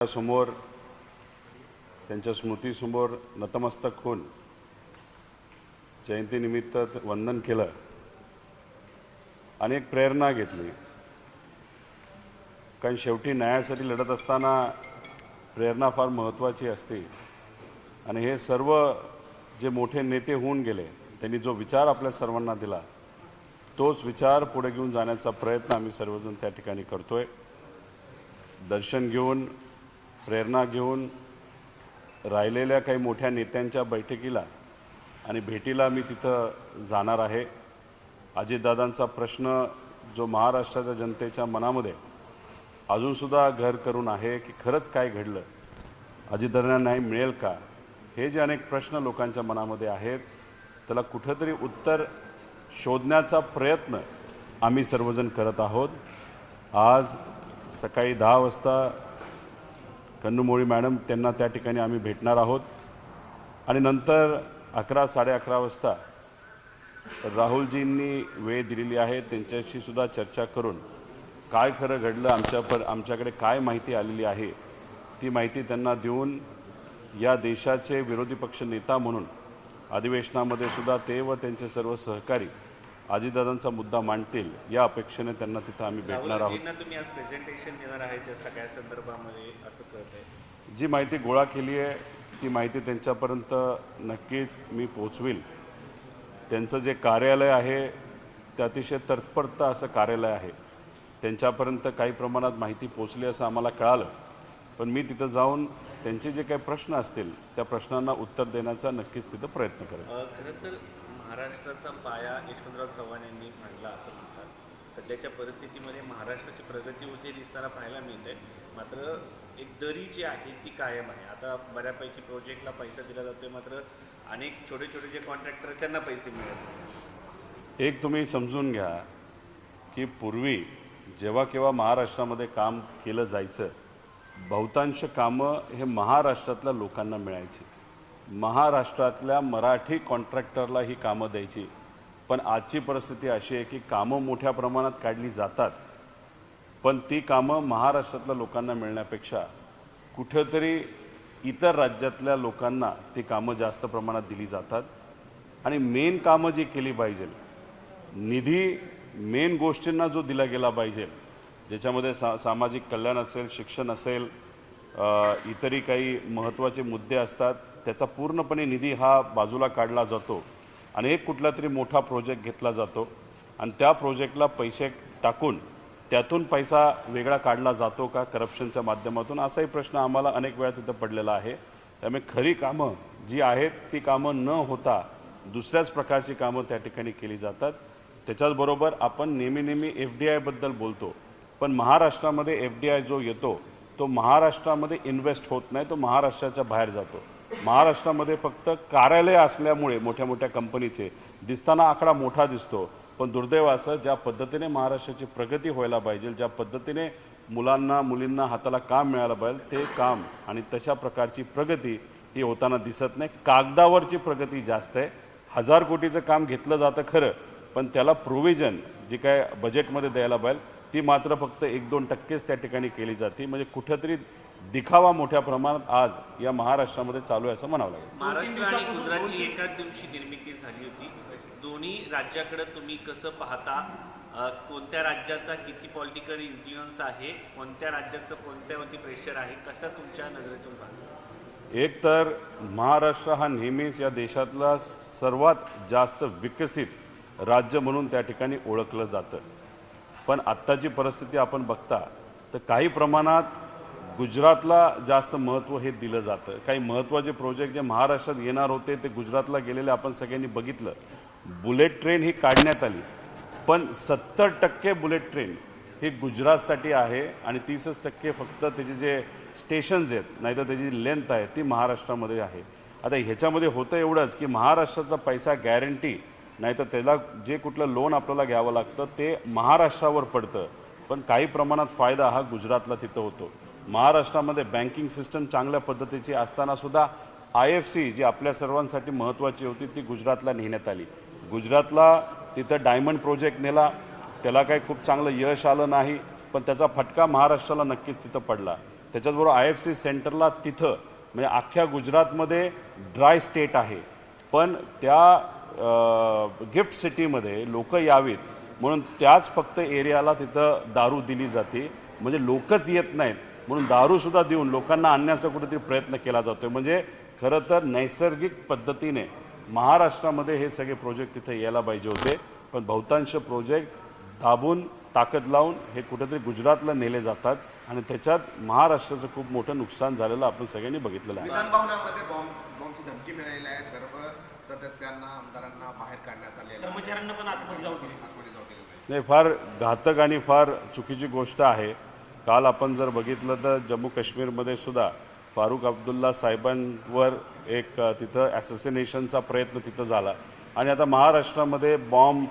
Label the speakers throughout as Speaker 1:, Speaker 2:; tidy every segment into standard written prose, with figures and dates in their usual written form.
Speaker 1: समोर त्यांच्या स्मृतीसमोर नतमस्तक होऊन जयंतीनिमित्त वंदन केलं, अनेक प्रेरणा घेतली। कारण शेवटी न्यायासाठी लढत असताना प्रेरणा फार महत्त्वाची असते आणि हे सर्व जे मोठे नेते होऊन गेले त्यांनी जो विचार आपल्या सर्वांना दिला तोच विचार पुढे घेऊन जाण्याचा प्रयत्न आम्ही सर्वजण त्या ठिकाणी करतोय। दर्शन घेऊन प्रेरणा घेऊन राहिलेल्या काही मोठ्या नेत्यांच्या बैठकीला आणि भेटीला मी तिथं जाणार आहे। अजितदादांचा प्रश्न जो महाराष्ट्राच्या जनतेच्या मनामध्ये अजूनसुद्धा घर करून आहे की खरंच काय घडलं, अजितदादांना न्याय मिळेल का, हे जे अनेक प्रश्न लोकांच्या मनामध्ये आहेत त्याला कुठेतरी उत्तर शोधण्याचा प्रयत्न आम्ही सर्वजण करत आहोत। आज सकाळी 10 वाजता कन्नमोळी मॅडम त्यांना त्या ठिकाणी आम्ही भेटणार आहोत आणि नंतर 11 साडे 11 वाजता राहुलजींनी वेळ दिलेली आहे, त्यांच्याशी सुद्धा चर्चा करून काय खरं घडलं, आमच्याकडे काय माहिती आलेली आहे ती माहिती त्यांना देऊन या देशाचे विरोधी पक्ष नेता म्हणून अधिवेशनामध्ये सुद्धा ते व त्यांचे सर्व सहकारी अजितदादांचा मुद्दा मांडतील या अपेक्षेने त्यांना तिथं आम्ही भेटणार आहोत।
Speaker 2: तुम्ही आज प्रेझेंटेशन देणार आहे त्या सगळ्या संदर्भामध्ये असं कळतंय?
Speaker 1: जी माहिती गोळा केली आहे ती माहिती त्यांच्यापर्यंत नक्कीच मी पोहोचवील। त्यांचं जे कार्यालय आहे ते अतिशय तत्परता असं कार्यालय आहे, त्यांच्यापर्यंत काही प्रमाणात माहिती पोहोचली असं आम्हाला कळालं, पण मी तिथं जाऊन त्यांचे जे काही प्रश्न असतील त्या प्रश्नांना उत्तर देण्याचा नक्कीच तिथं प्रयत्न करेन।
Speaker 2: खरं तर महाराष्ट्राचा पाया यशवंतराव चव्हाण यांनी मांडला असं म्हणतात। सध्याच्या परिस्थितीमध्ये महाराष्ट्राची प्रगती होते दिसताना पाहायला मिळते, मात्र एक दरी जी आहे ती कायम आहे। आता बऱ्यापैकी प्रोजेक्टला पैसा दिला जातोय, मात्र अनेक छोटे छोटे जे कॉन्ट्रॅक्टर आहेत त्यांना पैसे मिळत नाही।
Speaker 1: एक तुम्ही समजून घ्या की पूर्वी जेव्हा केव्हा महाराष्ट्रामध्ये काम केलं जायचं बहुतांश कामं हे महाराष्ट्रातल्या लोकांना मिळायची, महाराष्ट्रातल्या मराठी कॉन्ट्रॅक्टरला ही कामं द्यायची। पण आजची परिस्थिती अशी आहे की कामं मोठ्या प्रमाणात काढली जातात, पण ती कामं महाराष्ट्रातल्या लोकांना मिळण्यापेक्षा कुठेतरी इतर राज्यातल्या लोकांना ती कामं जास्त प्रमाणात दिली जातात। आणि मेन कामं जी केली पाहिजे, निधी मेन गोष्टींना जो दिला गेला पाहिजे, ज्याच्यामध्ये सामाजिक कल्याण असेल, शिक्षण असेल, इतरही काही महत्त्वाचे मुद्दे असतात, त्याचा पूर्णपणे निधी हा बाजूला काढला जातो आणि एक कुठला तरी मोठा प्रोजेक्ट घेतला जातो आणि त्या प्रोजेक्टला पैसे टाकून त्यातून पैसा वेगळा काढला जातो का करप्शनच्या माध्यमातून, असाही प्रश्न आम्हाला अनेक वेळा तिथं पडलेला आहे। त्यामुळे खरी कामं जी आहेत ती कामं न होता दुसऱ्याच प्रकारची कामं त्या ठिकाणी केली जातात। त्याच्याचबरोबर आपण नेहमी FDI बद्दल बोलतो, पण महाराष्ट्रामध्ये FDI जो येतो तो महाराष्ट्रामध्ये इन्व्हेस्ट होत नाही, तो महाराष्ट्राच्या बाहेर जातो। महाराष्ट्रामध्ये फक्त कार्यालय असल्यामुळे मोठ्या मोठ्या कंपनीचे दिसताना आकडा मोठा दिसतो, पण दुर्दैव असं ज्या पद्धतीने महाराष्ट्राची प्रगती व्हायला पाहिजे, ज्या पद्धतीने मुलांना मुलींना हाताला काम मिळालं पाहिजे ते काम आणि तशा प्रकारची प्रगती ही होताना दिसत नाही। कागदावरची प्रगती जास्त आहे। 1000 कोटीचं काम घेतलं जातं खरं, पण त्याला प्रोव्हिजन जी काय बजेटमध्ये द्यायला पाहिजे ती मात्र फक्त 1-2% त्या ठिकाणी केली जाते। म्हणजे कुठेतरी दिखावा मोठ्या प्रमाणात आज या महाराष्ट्रामध्ये चालू आहे असं म्हणावं लागेल।
Speaker 2: महाराष्ट्र आणि गुजरातची एकाच दिवशी निर्मिती झाली होती, दोन्ही राज्याकडे तुम्ही कसं पाहता? कोणत्या राज्याचा किती पॉलिटिकल इन्फ्लुएन्स आहे, कोणत्या राज्याचं कोणत्यावरती प्रेशर आहे, कसं तुमच्या नजरेतून पाहता?
Speaker 1: एक तर महाराष्ट्र हा नेहमीच या देशातला सर्वात जास्त विकसित राज्य म्हणून त्या ठिकाणी ओळखलं जातं, पण आत्ताची परिस्थिती आपण बघता तर काही प्रमाणात गुजरातला जास्त महत्त्व हे दिलं जातं। काही महत्त्वाचे प्रोजेक्ट जे महाराष्ट्रात येणार होते ते गुजरातला गेलेले आपण सगळ्यांनी बघितलं। बुलेट ट्रेन ही काढण्यात आली, पण 70% बुलेट ट्रेन ही गुजरातसाठी आहे आणि 30% फक्त त्याचे जे स्टेशन्स आहेत नाहीतर त्याची लेंथ आहे ती महाराष्ट्रामध्ये आहे। आता ह्याच्यामध्ये होतं एवढंच की महाराष्ट्राचा पैसा गॅरंटी नाहीतर त्याला जे कुठलं लोन आपल्याला घ्यावं लागतं ते महाराष्ट्रावर पडतं, पण काही प्रमाणात फायदा हा गुजरातला तिथं होतो। महाराष्ट्रामध्ये बँकिंग सिस्टम चांगल्या पद्धतीची असतानासुद्धा IFC जी आपल्या सर्वांसाठी महत्त्वाची होती ती गुजरातला नेण्यात आली। गुजरातला तिथं डायमंड प्रोजेक्ट नेला, त्याला काही खूप चांगलं यश आलं नाही, पण त्याचा फटका महाराष्ट्राला नक्कीच तिथं पडला। त्याच्याचबरोबर IFC सेंटरला तिथं म्हणजे अख्ख्या गुजरातमध्ये ड्राय स्टेट आहे, पण त्या गिफ्ट सिटीमध्ये लोक यावीत म्हणून त्याच फक्त एरियाला तिथं दारू दिली जाते, म्हणजे लोकच येत नाहीत म्हणून दारूसुद्धा देऊन लोकांना आणण्याचा कुठेतरी प्रयत्न केला जातो. म्हणजे खरं तर नैसर्गिक पद्धतीने महाराष्ट्रामध्ये हे सगळे प्रोजेक्ट तिथे यायला पाहिजे होते, पण बहुतांश प्रोजेक्ट दाबून ताकद लावून हे कुठेतरी गुजरातला नेले जातात आणि त्याच्यात महाराष्ट्राचं खूप मोठं नुकसान झालेलं आपण सगळ्यांनी बघितलेलं आहे.
Speaker 3: विधान भवनामध्ये बॉम्बची धमकी मिळालेली आहे. सर्व सदस्यांना आमदारांना बाहेर काढण्यात आलेलं आहे.
Speaker 2: कर्मचाऱ्यांना पण आतमध्ये जाऊ दिले.
Speaker 1: नाही, फार घातक आणि फार चुकीची गोष्ट आहे. काल आपण जर बघितलं तर जम्मू काश्मीरमध्ये सुद्धा फारुख अब्दुल्ला साहेबांवर एक तिथं ॲसेसिनेशनचा प्रयत्न तिथं झाला आणि आता महाराष्ट्रामध्ये बॉम्ब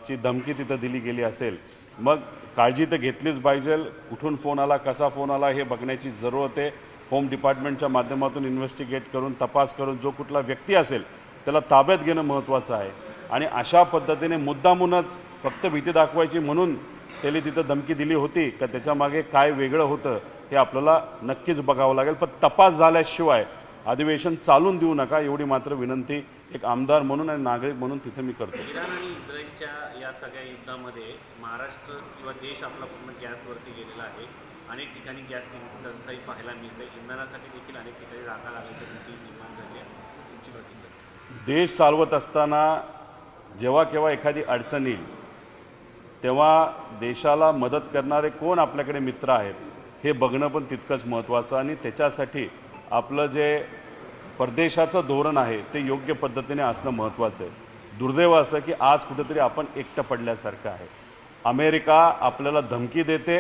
Speaker 1: ची धमकी तिथं दिली गेली असेल, मग काळजी तर घेतलीच पाहिजे. कुठून फोन आला, कसा फोन आला हे बघण्याची जरूरत आहे. होम डिपार्टमेंटच्या माध्यमातून इन्व्हेस्टिगेट करून तपास करून जो कुठला व्यक्ती असेल त्याला ताब्यात घेणं महत्त्वाचं आहे. आणि अशा पद्धतीने मुद्दामूनच फक्त भीती दाखवायची म्हणून त्याला तिथं धमकी दिली होती का त्याच्यामागे काय वेगळं होतं हे आपल्याला नक्कीच बघावं लागेल. पण तपास झाल्याशिवाय अधिवेशन चालून देऊ नका एवढी मात्र विनंती एक आमदार म्हणून आणि नागरिक म्हणून तिथे मी करतो.
Speaker 2: इराण आणि इस्रायलच्या या सगळ्या युद्धामध्ये महाराष्ट्र किंवा देश आपला पूर्ण गॅसवरती गेलेला आहे. अनेक ठिकाणी गॅस टंचाई पाहायला मिळते. इंधनासाठी देखील अनेक ठिकाणी राखा लागण्याची भीती निर्माण झाली आहे. तुमची प्रतिक्रिया?
Speaker 1: देश चालवत असताना जेव्हा केव्हा एखादी अडचण येईल तेव्हा देशाला मदत करणारे कोण आपल्याकडे मित्र आहेत हे बघणं पण तितकंच महत्त्वाचं आणि त्याच्यासाठी आपलं जे परदेशाचं धोरण आहे ते योग्य पद्धतीने असणं महत्त्वाचं आहे. दुर्दैव असं की आज कुठेतरी आपण एकटं पडल्यासारखं आहे. अमेरिका आपल्याला धमकी देते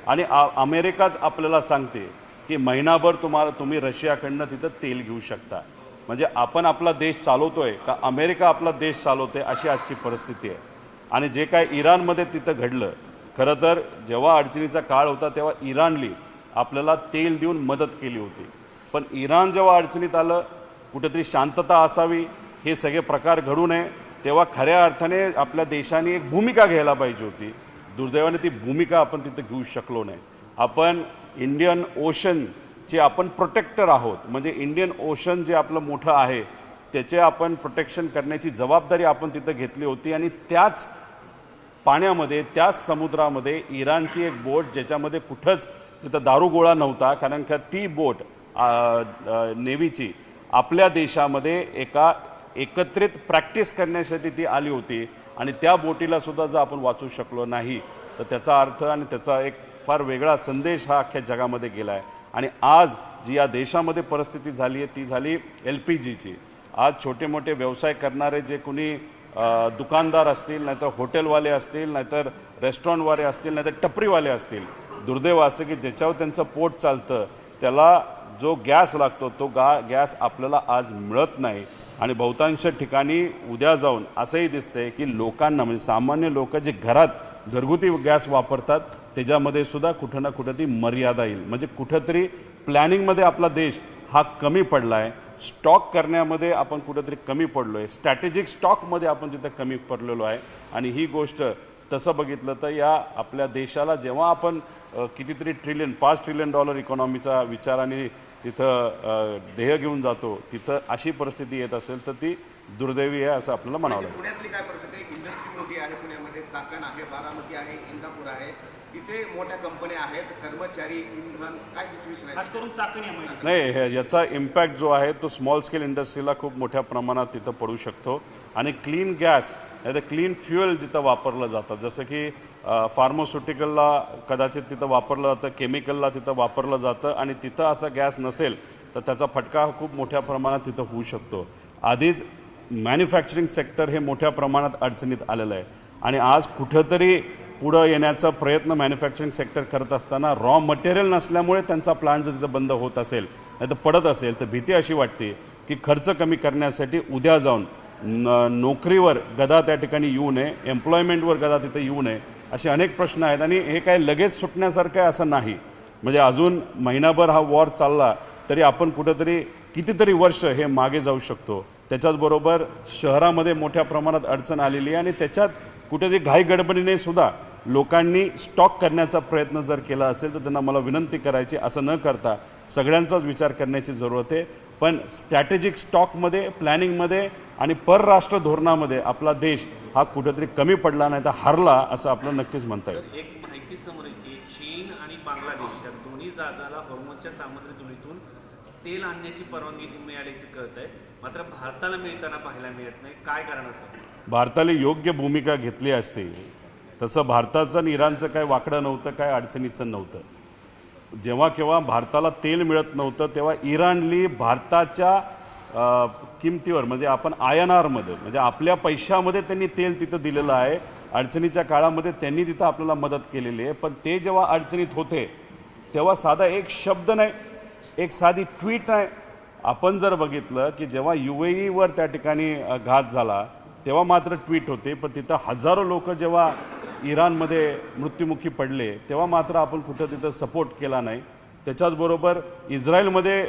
Speaker 1: आणि अमेरिकाच आपल्याला सांगते की महिनाभर तुम्ही रशियाकडनं तिथं तेल घेऊ शकता. म्हणजे आपण आपला देश चालवतोय का अमेरिका आपला देश चालवते अशी आजची परिस्थिती आहे. आणि जे काय इराणमध्ये तिथं घडलं, खरं तर जेव्हा अडचणीचा काळ होता तेव्हा इराणली आपल्याला तेल देऊन मदत केली होती, पण इराण जेव्हा अडचणीत आलं कुठेतरी शांतता असावी, हे सगळे प्रकार घडू नये, तेव्हा खऱ्या अर्थाने आपल्या देशाने एक भूमिका घ्यायला पाहिजे होती. दुर्दैवाने ती भूमिका आपण तिथं घेऊ शकलो नाही. आपण इंडियन ओशनचे आपण प्रोटेक्टर आहोत, म्हणजे इंडियन ओशन जे आपलं मोठं आहे त्याचे आपण प्रोटेक्शन करण्याची जबाबदारी आपण तिथं घेतली होती आणि त्याच पाण्यामध्ये त्याच समुद्रामध्ये इराणची एक बोट ज्याच्यामध्ये कुठंच तिथं दारूगोळा नव्हता, कारण का ती बोट नेव्हीची आपल्या देशामध्ये एका एकत्रित प्रॅक्टिस करण्यासाठी ती आली होती आणि त्या बोटीला सुद्धा जर आपण वाचू शकलो नाही तर त्याचा अर्थ आणि त्याचा एक फार वेगळा संदेश हा अख्ख्या जगामध्ये गेला आहे. आणि आज जी या देशामध्ये परिस्थिती झाली आहे ती झाली LPGची. आज छोटे मोठे व्यवसाय करणारे जे कोणी दुकानदार असतील, नाहीतर हॉटेलवाले असतील, नाहीतर रेस्टॉरंटवाले असतील, नाहीतर टपरीवाले असतील, दुर्दैव असं की ज्याच्यावर त्यांचं पोट चालतं त्याला जो गॅस लागतो तो गॅस आपल्याला आज मिळत नाही. आणि बहुतांश ठिकाणी उद्या जाऊन असंही दिसतंय की लोकांना म्हणजे सामान्य लोक जे घरात घरगुती गॅस वापरतात त्याच्यामध्ये सुद्धा कुठं ना कुठं ती मर्यादा येईल. म्हणजे कुठंतरी प्लॅनिंगमध्ये आपला देश हा कमी पडला आहे. स्टॉक करण्यामध्ये आपण कुठंतरी कमी पडलो आहे. स्ट्रॅटेजिक स्टॉकमध्ये आपण तिथं कमी पडलेलो आहे. आणि ही गोष्ट तसं बघितलं तर या आपल्या देशाला जेव्हा आपण कितीतरी $5 ट्रिलियन इकॉनॉमीचा विचाराने तिथं ध्येय घेऊन जातो तिथं अशी परिस्थिती येत असेल तर ती दुर्दैवी आहे असं आपल्याला म्हणावं लागेल.
Speaker 3: पुण्यातली काय परिस्थिती आहे? इंडस्ट्री मोठी आहे पुण्यामध्ये, चाकण आहे, बारामती आहे, इंदापूर आहे, तिथे मोठ्या कंपन्या आहेत, कर्मचारी, इंधन, काय सिच्युएशन आहे?
Speaker 2: खास करून चाकण या महिन्यात
Speaker 1: नाही, याचा इम्पॅक्ट जो आहे तो स्मॉल स्केल इंडस्ट्रीला खूप मोठ्या प्रमाणात तिथं पडू शकतो. आणि क्लीन गॅस नाही तर क्लीन फ्युएल जिथं वापरलं जातं, जसं की फार्मास्युटिकलला कदाचित तिथं वापरलं जातं, केमिकलला तिथं वापरलं जातं आणि तिथं असा गॅस नसेल तर त्याचा फटका खूप मोठ्या प्रमाणात तिथं होऊ शकतो. आधीच मॅन्युफॅक्चरिंग सेक्टर हे मोठ्या प्रमाणात अडचणीत आलेलं आहे आणि आज कुठंतरी पुढं येण्याचा प्रयत्न मॅन्युफॅक्चरिंग सेक्टर करत असताना रॉ मटेरियल नसल्यामुळे त्यांचा प्लांट जर तिथं बंद होत असेल नाही तर पडत असेल तर भीती अशी वाटते की खर्च कमी करण्यासाठी उद्या जाऊन नोकरीवर गदा त्या ठिकाणी येऊ नये, एम्प्लॉयमेंटवर गदा तिथं येऊ नये, असे अनेक प्रश्न आहेत. आणि हे काय लगेच सुटण्यासारखं आहे असं नाही. म्हणजे अजून महिनाभर हा वॉर चालला तरी आपण कुठंतरी कितीतरी वर्ष हे मागे जाऊ शकतो. त्याच्याचबरोबर शहरामध्ये मोठ्या प्रमाणात अडचण आलेली आहे आणि त्याच्यात कुठेतरी घाई गडबडीने सुद्धा लोकांनी स्टॉक करण्याचा प्रयत्न जर केला असेल तर त्यांना मला विनंती करायची, असं न करता सगळ्यांचाच विचार करण्याची जरूरत आहे. पण स्ट्रॅटेजिक स्टॉकमध्ये, प्लॅनिंगमध्ये आणि परराष्ट्र धोरणामध्ये आपला देश हा कुठेतरी कमी पडला नाही तर हरला असं आपलं नक्कीच म्हणता येईल.
Speaker 2: तर एक माहिती समोर येते, चीन आणि बांगलादेश या दोन्ही जहाजाला हॉर्मोनच्या सामुद्री धुळीतून तेल आणण्याची परवानगी मिळाल्याची कळत आहे, मात्र भारताला मिळताना पाहायला मिळत नाही. काय कारण असेल?
Speaker 1: भारताला योग्य भूमिका घेतली असती. तसं भारताचं आणि इराणचं काय वाकडं नव्हतं, काय अडचणीचं नव्हतं. जेव्हा केव्हा भारताला तेल मिळत नव्हतं तेव्हा इराणली भारताच्या किमतीवर, म्हणजे आपण INR मध्ये, म्हणजे आपल्या पैशामध्ये त्यांनी तेल तिथं दिलेलं आहे. अडचणीच्या काळामध्ये त्यांनी तिथं आपल्याला मदत केलेली आहे. पण ते जेव्हा अडचणीत होते तेव्हा साधा एक शब्द नाही, एक साधी ट्विट नाही. आपण जर बघितलं की जेव्हा UAEवर त्या ठिकाणी घात झाला तेव्हा मात्र ट्विट होते, पण तिथं हजारो लोक जेव्हा इराणमध्ये मृत्युमुखी पडले तेव्हा मात्र आपण कुठं तिथं सपोर्ट केला नाही. त्याच्याचबरोबर इस्रायलमध्ये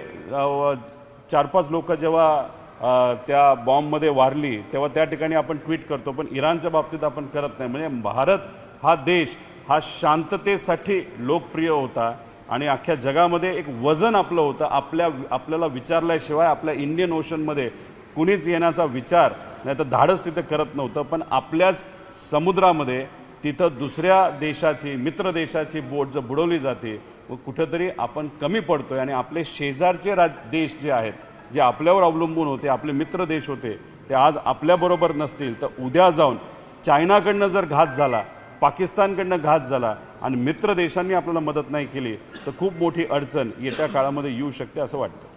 Speaker 1: 4-5 लोक जेव्हा त्या बॉम्बमध्ये वारली तेव्हा त्या ठिकाणी आपण ट्विट करतो, पण इराणच्या बाबतीत आपण करत नाही. म्हणजे भारत हा देश हा शांततेसाठी लोकप्रिय होता आणि अख्ख्या जगामध्ये एक वजन आपलं होतं. आपल्याला विचारल्याशिवाय आपल्या इंडियन ओशनमध्ये कुणीच येण्याचा विचार नाही तर धाडस तिथं करत नव्हतं. पण आपल्याच समुद्रामध्ये तिथं दुसऱ्या देशाची, मित्र देशाची बोट जर बुडवली जाते व कुठंतरी आपण कमी पडतोय. आणि आपले शेजारचे देश जे आहेत, जे आपल्यावर अवलंबून होते, आपले मित्र देश होते, ते आज आपल्याबरोबर नसतील तर उद्या जाऊन चायनाकडनं जर घात झाला, पाकिस्तानकडनं घात झाला आणि मित्र देशांनी आपल्याला मदत नाही केली तर खूप मोठी अडचण येत्या काळामध्ये येऊ शकते असं वाटतं.